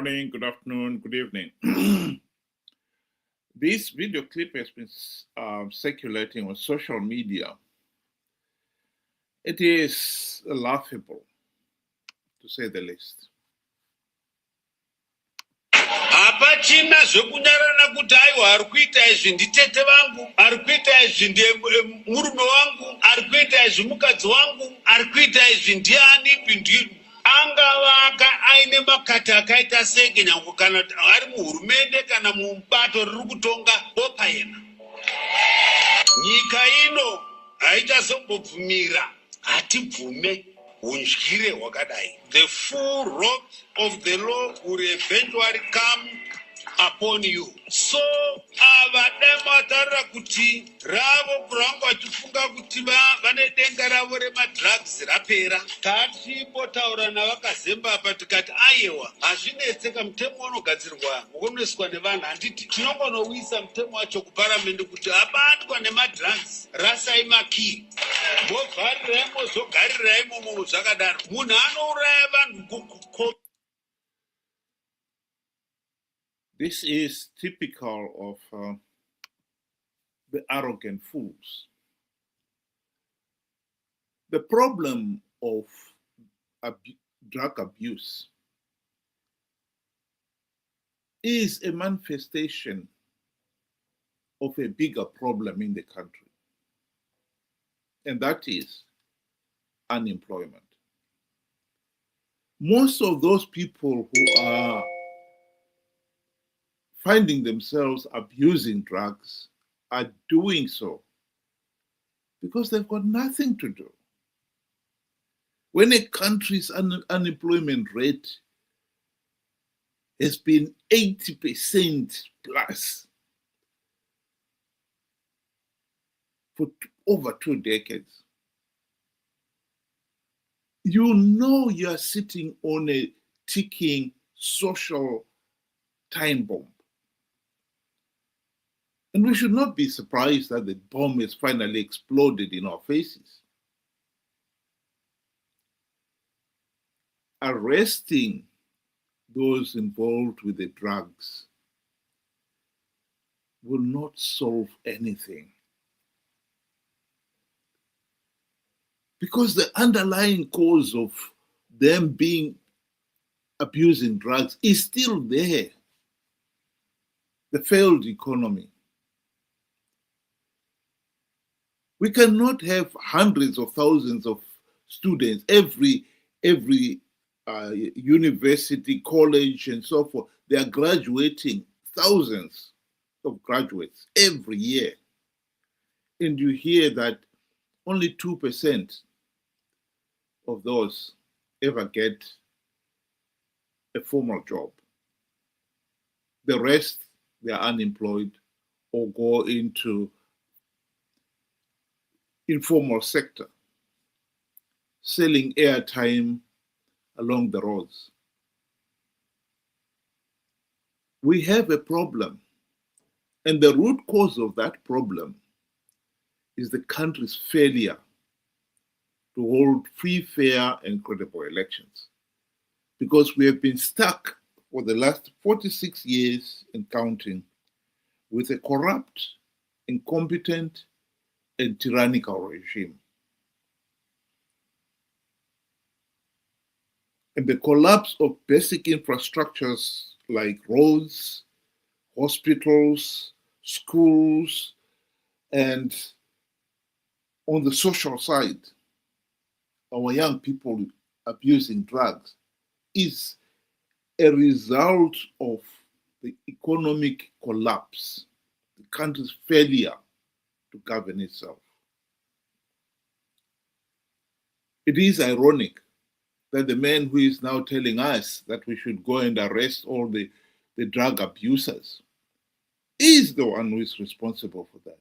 morning, good afternoon, good evening. This video clip has been circulating on social media. It is laughable, to say the least. Hapachina zvokunyarana kuti aiwa ari kuita izvi nditete vangu, ari kuita izvi ndimurume wangu, ari kuita izvi mukadzi wangu, ari kuita izvi ndianipi ndiri. Angavaka aine makata akaita senge nyangu kana ari muhurumende kana mubato riri kutonga bopa yena. Nyika ino haichazombobvumira, hatibvume hundyire hwakadai. The full wrath of the law will eventually come upon you. So avadai matarira kuti ravo kuranga vachifunga kuti vane denga ravo remadrugs rapera. Tatipotaura navakazemba apa tikati aiwa hazvinetseka mutemo unogadzirwa unoiswa nevanhu handiti tinongonouyisa mutemo wacho kuparamende kuti abatwa nemadrugs rasai makii mbovharirai mozogarirai imomo zvakadaro. Munhu anouraya vanhu. This is typical of the arrogant fools. The problem of drug abuse is a manifestation of a bigger problem in the country, and that is unemployment. Most of those people who are finding themselves abusing drugs are doing so because they've got nothing to do. When a country's unemployment rate has been 80% plus for over 2 decades, you know you are sitting on a ticking social time bomb. And we should not be surprised that the bomb has finally exploded in our faces. Arresting those involved with the drugs will not solve anything. Because the underlying cause of them being abusing drugs is still there. The failed economy. We cannot have hundreds of thousands of students, every university, college, and so forth. They are graduating, thousands of graduates every year. And you hear that only 2% of those ever get a formal job. The rest, they are unemployed or go into informal sector, selling airtime along the roads. We have a problem, and the root cause of that problem is the country's failure to hold free, fair, and credible elections, because we have been stuck for the last 46 years and counting with a corrupt, incompetent, and tyrannical regime. And the collapse of basic infrastructures like roads, hospitals, schools, and on the social side, our young people abusing drugs is a result of the economic collapse, the country's failure to govern itself. It is ironic that the man who is now telling us that we should go and arrest all the drug abusers is the one who is responsible for that.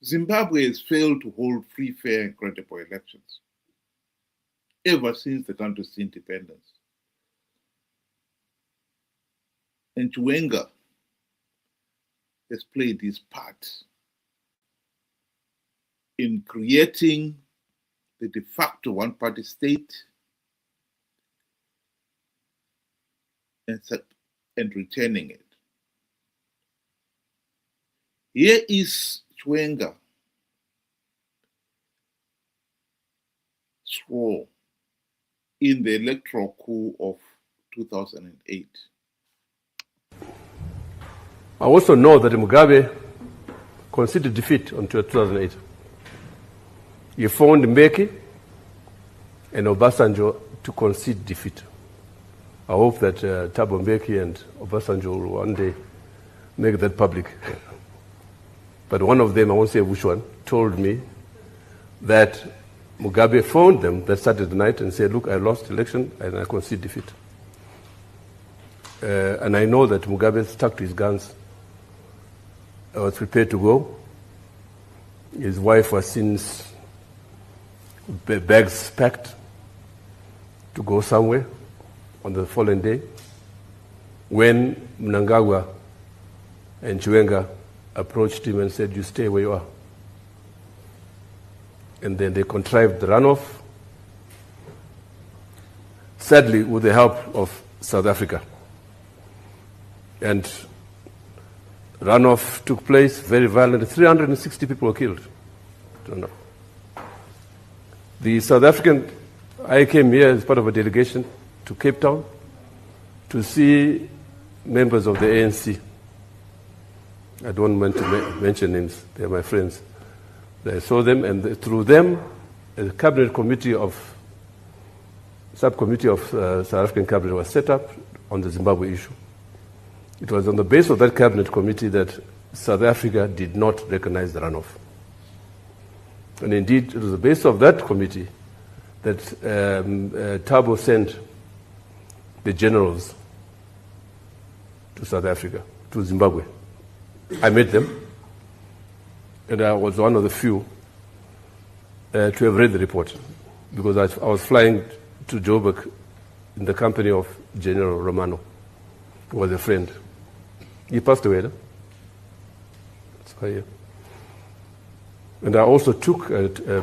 Zimbabwe has failed to hold free, fair, and credible elections ever since the country's independence. And Chiwenga has played his part in creating the de facto one-party state, and returning it. Here is Chiwenga's role in the electoral coup of 2008. I also know that Mugabe conceded defeat on 2008. He phoned Mbeki and Obasanjo to concede defeat. I hope that Thabo Mbeki and Obasanjo will one day make that public. But one of them, I won't say which one, told me that Mugabe phoned them that Saturday night and said, look, I lost the election and I concede defeat. And I know that Mugabe stuck to his guns, was prepared to go. His wife was since bags packed to go somewhere on the following day when Mnangagwa and Chiwenga approached him and said, you stay where you are. And then they contrived the runoff, sadly with the help of South Africa. And runoff took place, very violent. 360 people were killed. The South African, I came here as part of a delegation to Cape Town to see members of the ANC. I don't want to mention names, they're my friends. I saw them, and through them, a cabinet committee subcommittee of South African cabinet was set up on the Zimbabwe issue. It was on the basis of that cabinet committee that South Africa did not recognize the runoff. And indeed, it was the basis of that committee that Thabo sent the generals to South Africa, to Zimbabwe. I met them, and I was one of the few to have read the report, because I was flying to Joburg in the company of General Romano, who was a friend. He passed away, no? That's why, yeah. And I also took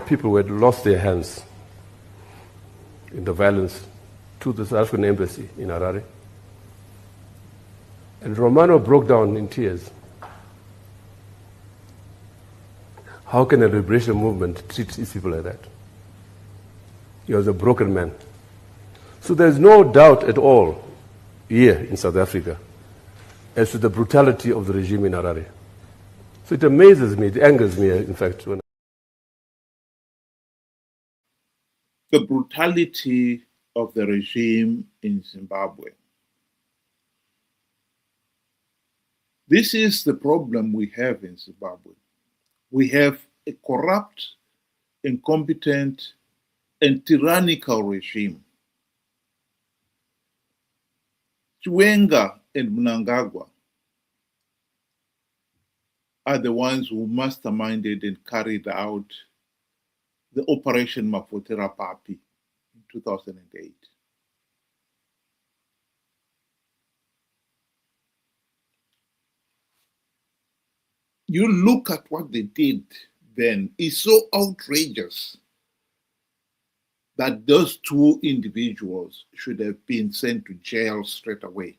people who had lost their hands in the violence to the South African embassy in Harare. And Romano broke down in tears. How can a liberation movement treat these people like that? He was a broken man. So there's no doubt at all here in South Africa as to the brutality of the regime in Harare. So it amazes me, it angers me, in fact. The brutality of the regime in Zimbabwe. This is the problem we have in Zimbabwe. We have a corrupt, incompetent, and tyrannical regime. Chiwenga and Mnangagwa are the ones who masterminded and carried out the Operation Mafotera Papi in 2008. You look at what they did then, it's so outrageous that those two individuals should have been sent to jail straight away.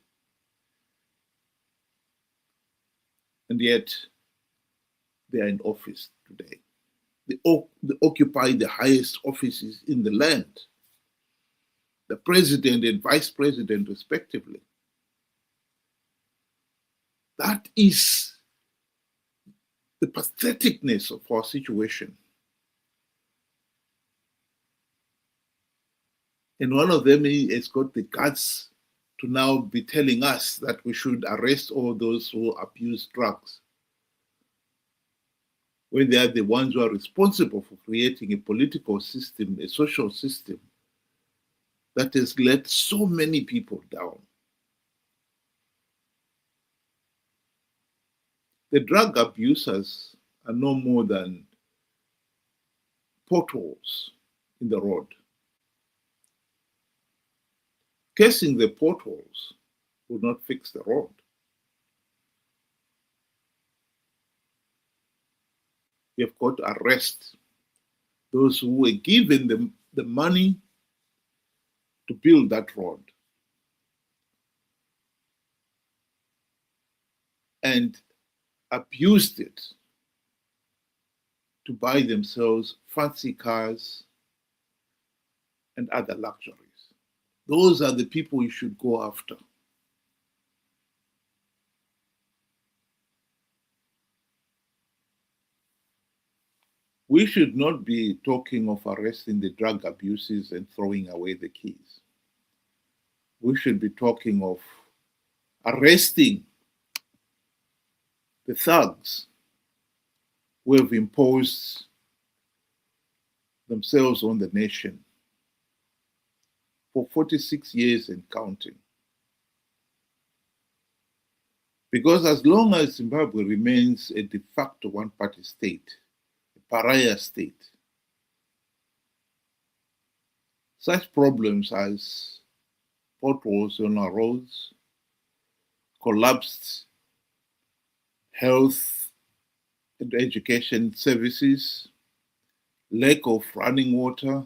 And yet, they are in office today. They occupy the highest offices in the land, the president and vice president, respectively. That is the patheticness of our situation. And one of them has got the guts to now be telling us that we should arrest all those who abuse drugs, when they are the ones who are responsible for creating a political system, a social system that has let so many people down. The drug abusers are no more than potholes in the road. Casing the potholes will not fix the road. We have got to arrest those who were given the money to build that road. and abused it to buy themselves fancy cars and other luxuries. Those are the people you should go after. We should not be talking of arresting the drug abusers and throwing away the keys. We should be talking of arresting the thugs who have imposed themselves on the nation for 46 years and counting. Because as long as Zimbabwe remains a de facto one-party state, a pariah state, such problems as potholes on our roads, collapsed health and education services, lack of running water,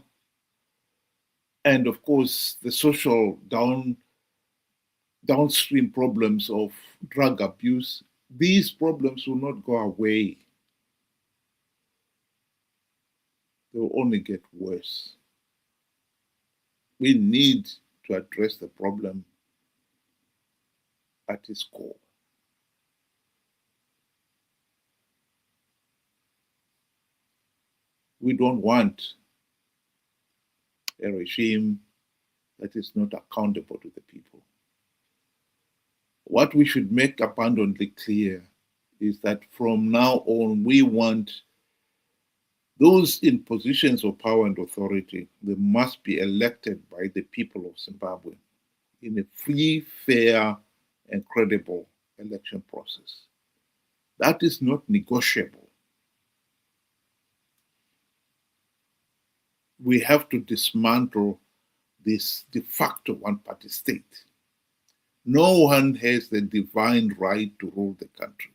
and of course the social downstream problems of drug abuse, these problems will not go away. They will only get worse. We need to address the problem at its core. We don't want a regime that is not accountable to the people. What we should make abundantly clear is that from now on, we want those in positions of power and authority, they must be elected by the people of Zimbabwe in a free, fair, and credible election process. That is not negotiable. We have to dismantle this de facto one-party state. No one has the divine right to rule the country.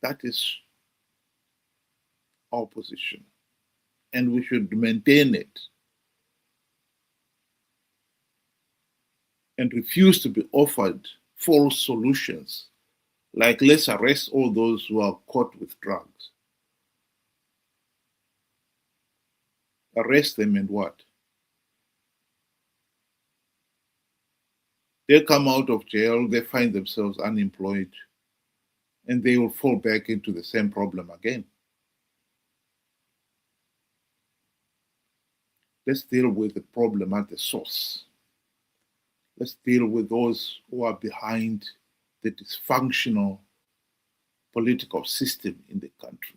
That is our position, and we should maintain it and refuse to be offered false solutions like let's arrest all those who are caught with drugs. Arrest them and what? They come out of jail, they find themselves unemployed, and they will fall back into the same problem again. Let's deal with the problem at the source. Let's deal with those who are behind the dysfunctional political system in the country.